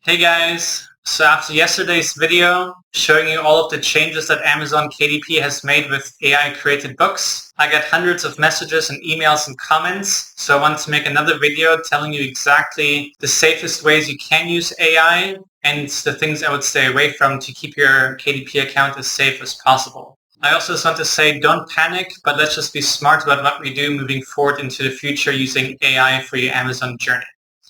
Hey guys, so after yesterday's video showing you all of the changes that Amazon KDP has made with AI created books, I got hundreds of messages and emails and comments, so I wanted to make another video telling you exactly the safest ways you can use AI and the things I would stay away from to keep your KDP account as safe as possible. I also just want to say don't panic, but let's just be smart about what we do moving forward into the future using AI for your Amazon journey.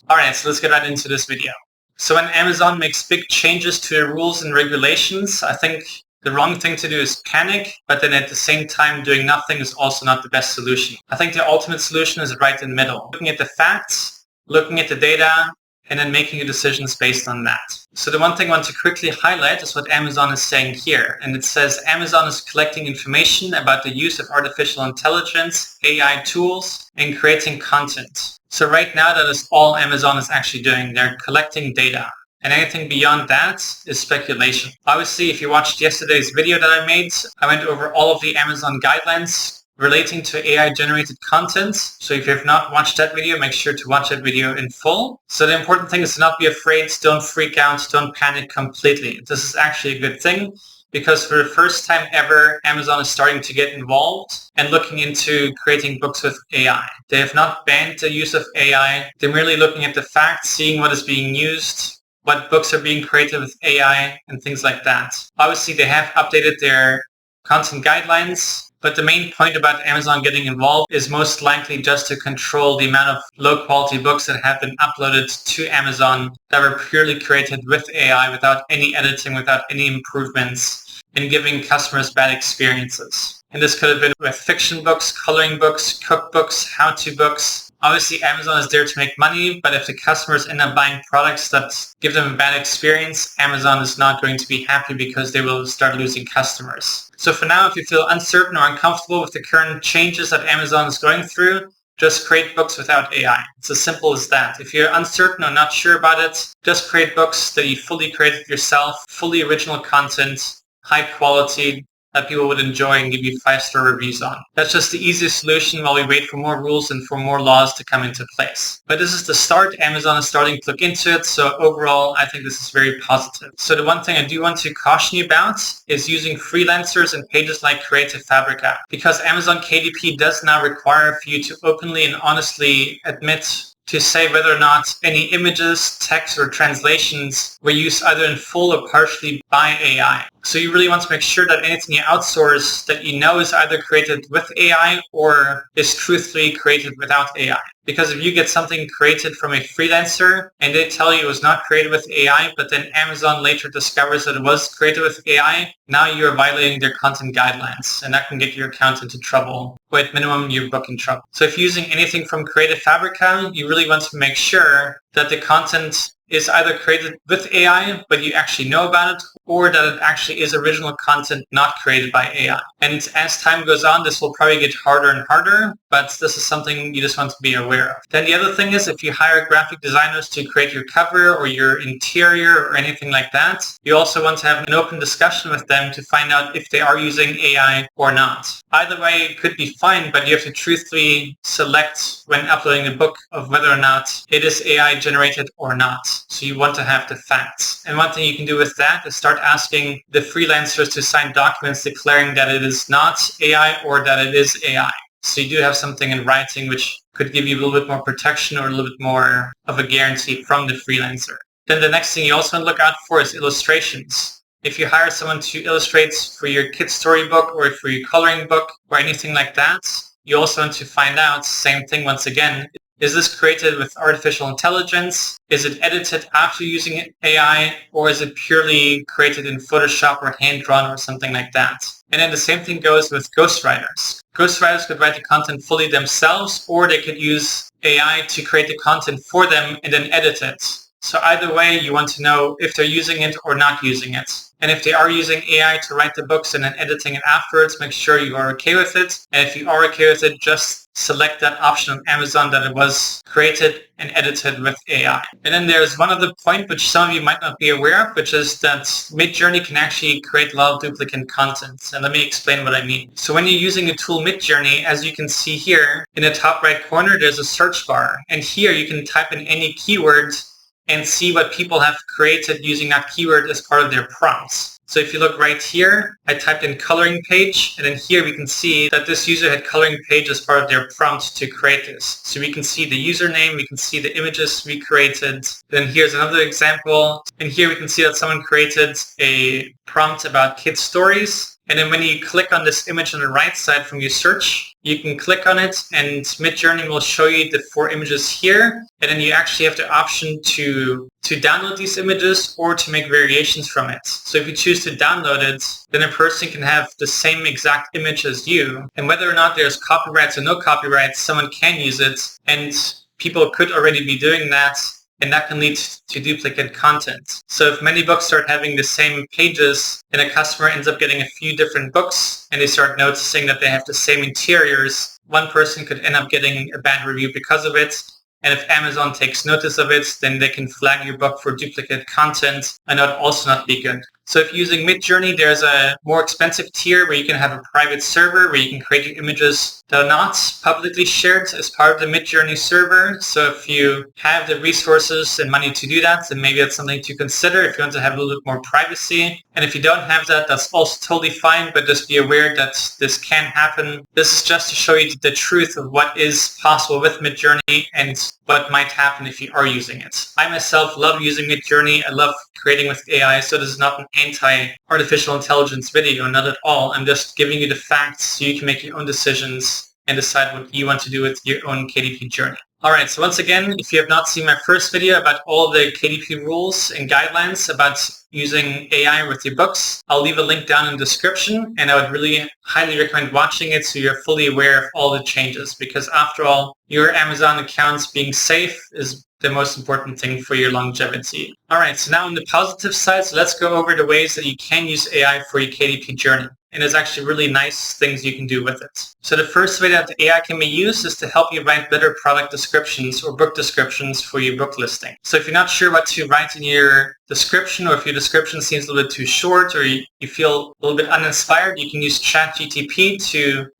Alright, so let's get right into this video. So when Amazon makes big changes to the rules and regulations, I think the wrong thing to do is panic, but then at the same time doing nothing is also not the best solution. I think the ultimate solution is right in the middle. Looking at the facts, looking at the data, and then making your decisions based on that. So the one thing I want to quickly highlight is what Amazon is saying here. And it says Amazon is collecting information about the use of artificial intelligence, AI tools, and creating content. So right now that is all Amazon is actually doing. They're collecting data. And anything beyond that is speculation. Obviously, if you watched yesterday's video that I made, I went over all of the Amazon guidelines relating to AI-generated content. So if you have not watched that video, make sure to watch that video in full. So the important thing is to not be afraid, don't freak out, don't panic completely. This is actually a good thing because for the first time ever, Amazon is starting to get involved and looking into creating books with AI. They have not banned the use of AI. They're merely looking at the facts, seeing what is being used, what books are being created with AI, and things like that. Obviously, they have updated their content guidelines, but the main point about Amazon getting involved is most likely just to control the amount of low-quality books that have been uploaded to Amazon that were purely created with AI without any editing, without any improvements, and giving customers bad experiences. And this could have been with fiction books, coloring books, cookbooks, how-to books. Obviously, Amazon is there to make money, but if the customers end up buying products that give them a bad experience, Amazon is not going to be happy because they will start losing customers. So for now, if you feel uncertain or uncomfortable with the current changes that Amazon is going through, just create books without AI. It's as simple as that. If you're uncertain or not sure about it, just create books that you fully created yourself, fully original content, high quality, that people would enjoy and give you 5-star reviews on. That's just the easiest solution while we wait for more rules and for more laws to come into place. But this is the start. Amazon is starting to look into it. So overall, I think this is very positive. So the one thing I do want to caution you about is using freelancers and pages like Creative Fabrica, because Amazon KDP does now require for you to openly and honestly admit to say whether or not any images, text, or translations were used either in full or partially by AI. So you really want to make sure that anything you outsource that you know is either created with AI or is truthfully created without AI. Because if you get something created from a freelancer and they tell you it was not created with AI, but then Amazon later discovers that it was created with AI, now you're violating their content guidelines, and that can get your account into trouble, or at minimum your book in trouble. So if you're using anything from Creative Fabrica, you really want to make sure that the content is either created with AI, but you actually know about it, or that it actually is original content not created by AI. And as time goes on, this will probably get harder and harder, but this is something you just want to be aware of. Then the other thing is if you hire graphic designers to create your cover or your interior or anything like that, you also want to have an open discussion with them to find out if they are using AI or not. Either way, it could be fine, but you have to truthfully select when uploading a book of whether or not it is AI generated or not. So you want to have the facts. And one thing you can do with that is start asking the freelancers to sign documents declaring that it is not AI or that it is AI. So you do have something in writing which could give you a little bit more protection or a little bit more of a guarantee from the freelancer. Then the next thing you also want to look out for is illustrations. If you hire someone to illustrate for your kid's storybook or for your coloring book or anything like that, you also want to find out, same thing once again, is this created with artificial intelligence? Is it edited after using AI? Or is it purely created in Photoshop or hand-drawn or something like that? And then the same thing goes with ghostwriters. Ghostwriters could write the content fully themselves, or they could use AI to create the content for them and then edit it. So either way, you want to know if they're using it or not using it. And if they are using AI to write the books and then editing it afterwards, make sure you are okay with it. And if you are okay with it, just select that option on Amazon that it was created and edited with AI. And then there's one other point which some of you might not be aware of, which is that Midjourney can actually create a lot of duplicate content. And let me explain what I mean. So when you're using a tool Midjourney, as you can see here, in the top right corner, there's a search bar. And here you can type in any keywords and see what people have created using that keyword as part of their prompts. So if you look right here, I typed in coloring page, and then here we can see that this user had coloring page as part of their prompt to create this. So we can see the username, we can see the images we created. Then here's another example, and here we can see that someone created a prompt about kids' stories. And then when you click on this image on the right side from your search, you can click on it and Midjourney will show you the 4 images here. And then you actually have the option to download these images or to make variations from it. So if you choose to download it, then a person can have the same exact image as you. And whether or not there's copyrights or no copyrights, someone can use it. And people could already be doing that. And that can lead to duplicate content. So if many books start having the same pages and a customer ends up getting a few different books and they start noticing that they have the same interiors, one person could end up getting a bad review because of it. And if Amazon takes notice of it, then they can flag your book for duplicate content, and that would also not be good. So if you're using Midjourney, there's a more expensive tier where you can have a private server where you can create your images that are not publicly shared as part of the Midjourney server. So if you have the resources and money to do that, then maybe that's something to consider if you want to have a little bit more privacy. And if you don't have that, that's also totally fine, but just be aware that this can happen. This is just to show you the truth of what is possible with Midjourney and what might happen if you are using it. I myself love using Midjourney. I love creating with AI, so this is not an anti-artificial intelligence video, not at all. I'm just giving you the facts so you can make your own decisions and decide what you want to do with your own KDP journey. Alright, so once again, if you have not seen my first video about all the KDP rules and guidelines about using AI with your books, I'll leave a link down in the description, and I would really highly recommend watching it so you're fully aware of all the changes, because after all, your Amazon accounts being safe is the most important thing for your longevity. Alright, so now on the positive side, so let's go over the ways that you can use AI for your KDP journey. And there's actually really nice things you can do with it. So the first way that the AI can be used is to help you write better product descriptions or book descriptions for your book listing. So if you're not sure what to write in your description, or if your description seems a little bit too short, or you feel a little bit uninspired, you can use ChatGPT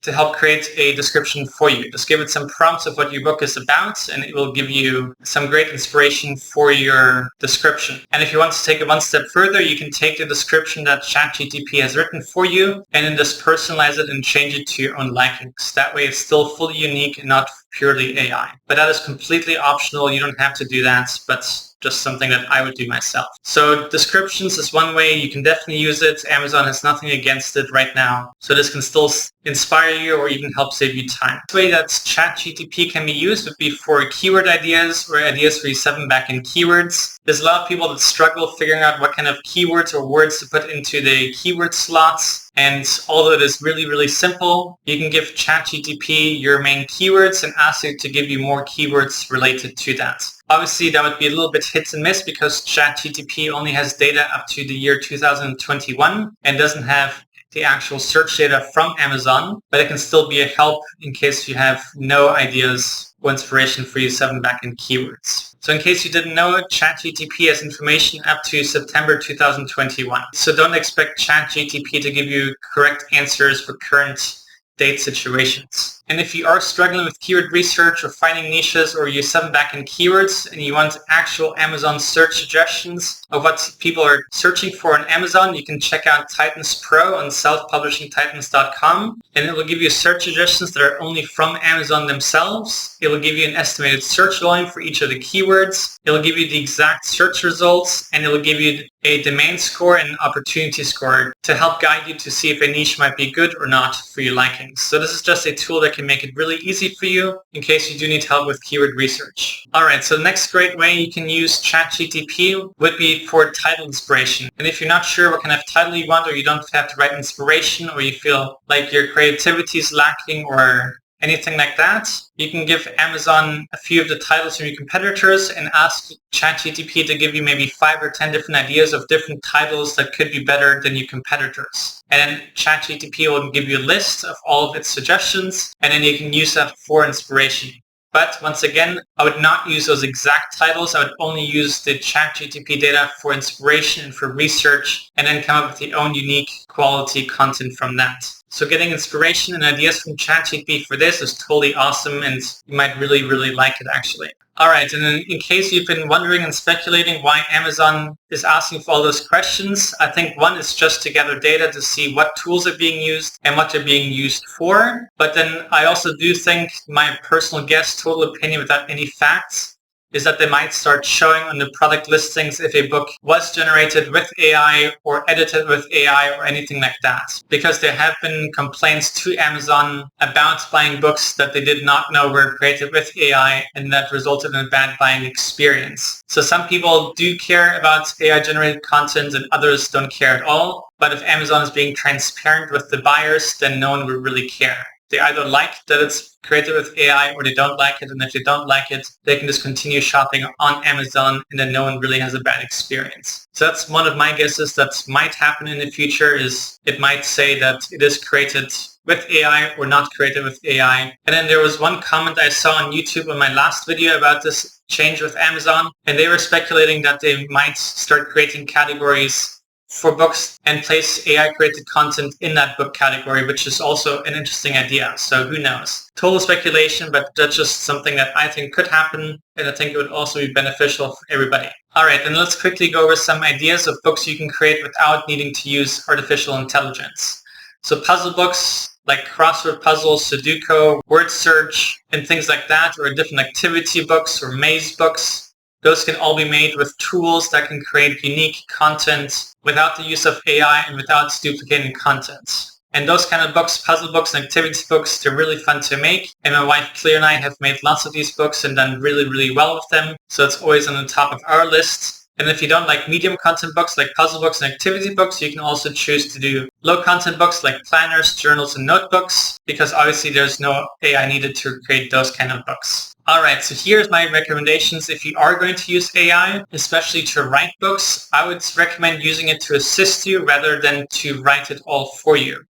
to help create a description for you. Just give it some prompts of what your book is about, and it will give you some great inspiration for your description. And if you want to take it one step further, you can take the description that ChatGPT has written for you and then just personalize it and change it to your own likings. That way it's still fully unique and not purely AI. But that is completely optional. You don't have to do that, but just something that I would do myself. So descriptions is one way. You can definitely use it. Amazon has nothing against it right now. So this can still inspire you or even help save you time. The way that ChatGPT can be used would be for keyword ideas or ideas where you set them back in keywords. There's a lot of people that struggle figuring out what kind of keywords or words to put into the keyword slots. And although it is really, really simple, you can give ChatGPT your main keywords and ask it to give you more keywords related to that. Obviously, that would be a little bit hit and miss because ChatGPT only has data up to the year 2021 and doesn't have the actual search data from Amazon, but it can still be a help in case you have no ideas or inspiration for you set them back in keywords. So in case you didn't know, ChatGPT has information up to September 2021. So don't expect ChatGPT to give you correct answers for current date situations. And if you are struggling with keyword research or finding niches, or you set them back in keywords and you want actual Amazon search suggestions of what people are searching for on Amazon, you can check out Titans Pro on selfpublishingtitans.com, and it will give you search suggestions that are only from Amazon themselves. It will give you an estimated search volume for each of the keywords. It will give you the exact search results, and it will give you a domain score and an opportunity score to help guide you to see if a niche might be good or not for your likings. So this is just a tool that can make it really easy for you in case you do need help with keyword research. Alright, so the next great way you can use ChatGPT would be for title inspiration. And if you're not sure what kind of title you want, or you don't have the right inspiration, or you feel like your creativity is lacking or anything like that, you can give Amazon a few of the titles from your competitors and ask ChatGPT to give you maybe 5 or 10 different ideas of different titles that could be better than your competitors. And then ChatGPT will give you a list of all of its suggestions, and then you can use that for inspiration. But once again, I would not use those exact titles. I would only use the ChatGPT data for inspiration and for research, and then come up with your own unique quality content from that. So getting inspiration and ideas from ChatGPT for this is totally awesome, and you might really, really like it actually. Alright, and in case you've been wondering and speculating why Amazon is asking for all those questions, I think one is just to gather data to see what tools are being used and what they're being used for. But then I also do think, my personal guess, total opinion without any facts, is that they might start showing on the product listings if a book was generated with AI or edited with AI or anything like that. Because there have been complaints to Amazon about buying books that they did not know were created with AI, and that resulted in a bad buying experience. So some people do care about AI-generated content and others don't care at all. But if Amazon is being transparent with the buyers, then no one will really care. They either like that it's created with AI or they don't like it. And if they don't like it, they can just continue shopping on Amazon and then no one really has a bad experience. So that's one of my guesses that might happen in the future, is it might say that it is created with AI or not created with AI. And then there was one comment I saw on YouTube on my last video about this change with Amazon, and they were speculating that they might start creating categories for books and place AI-created content in that book category, which is also an interesting idea. So who knows? Total speculation, but that's just something that I think could happen, and I think it would also be beneficial for everybody. All right, then let's quickly go over some ideas of books you can create without needing to use artificial intelligence. So puzzle books like crossword puzzles, Sudoku, word search, and things like that, or different activity books or maze books. Those can all be made with tools that can create unique content without the use of AI and without duplicating content. And those kind of books, puzzle books and activity books, they're really fun to make. And my wife Claire and I have made lots of these books and done really, really well with them. So it's always on the top of our list. And if you don't like medium content books like puzzle books and activity books, you can also choose to do low content books like planners, journals, and notebooks, because obviously there's no AI needed to create those kind of books. Alright, so here's my recommendations. If you are going to use AI, especially to write books, I would recommend using it to assist you rather than to write it all for you.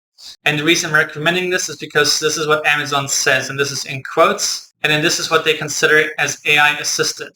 And the reason I'm recommending this is because this is what Amazon says, and this is in quotes, and then this is what they consider as AI assisted.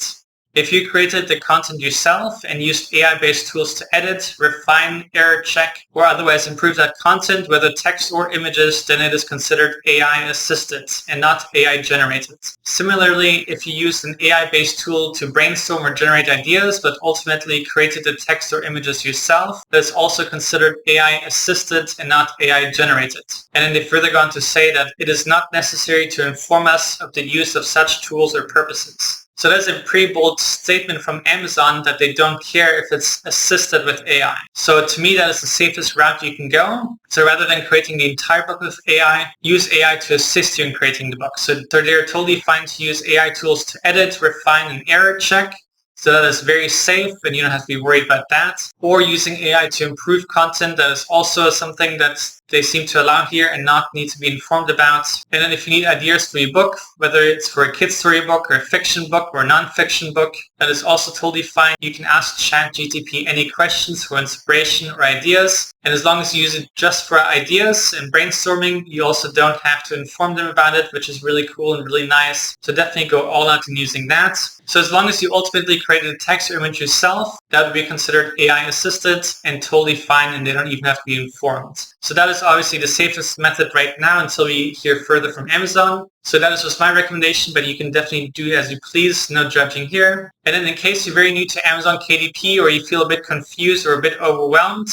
If you created the content yourself and used AI-based tools to edit, refine, error check, or otherwise improve that content, whether text or images, then it is considered AI-assisted and not AI-generated. Similarly, if you used an AI-based tool to brainstorm or generate ideas, but ultimately created the text or images yourself, that is also considered AI-assisted and not AI-generated. And then they further go on to say that it is not necessary to inform us of the use of such tools or purposes. So that's a pretty bold statement from Amazon that they don't care if it's assisted with AI. So to me, that is the safest route you can go. So rather than creating the entire book with AI, use AI to assist you in creating the book. So they're totally fine to use AI tools to edit, refine, and error check. So that is very safe and you don't have to be worried about that. Or using AI to improve content, that is also something that they seem to allow here and not need to be informed about. And then if you need ideas for your book, whether it's for a kid's storybook or a fiction book or a non-fiction book, that is also totally fine. You can ask ChatGPT any questions for inspiration or ideas. And as long as you use it just for ideas and brainstorming, you also don't have to inform them about it, which is really cool and really nice. So definitely go all out in using that. So as long as you ultimately created a text or image yourself, that would be considered AI assisted and totally fine, and they don't even have to be informed. So that is obviously the safest method right now until we hear further from Amazon. So that is just my recommendation, but you can definitely do as you please, no judging here. And then in case you're very new to Amazon KDP or you feel a bit confused or a bit overwhelmed,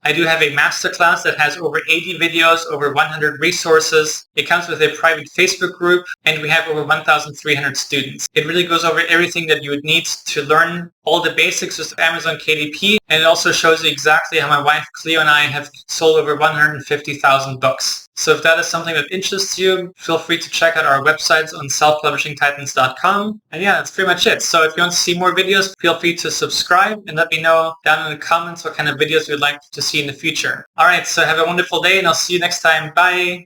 I do have a masterclass that has over 80 videos, over 100 resources. It comes with a private Facebook group, and we have over 1,300 students. It really goes over everything that you would need to learn all the basics of Amazon KDP, and it also shows you exactly how my wife Cleo and I have sold over 150,000 books. So if that is something that interests you, feel free to check out our websites on selfpublishingtitans.com. And yeah, that's pretty much it. So if you want to see more videos, feel free to subscribe and let me know down in the comments what kind of videos you'd like to see in the future. All right, so have a wonderful day and I'll see you next time. Bye.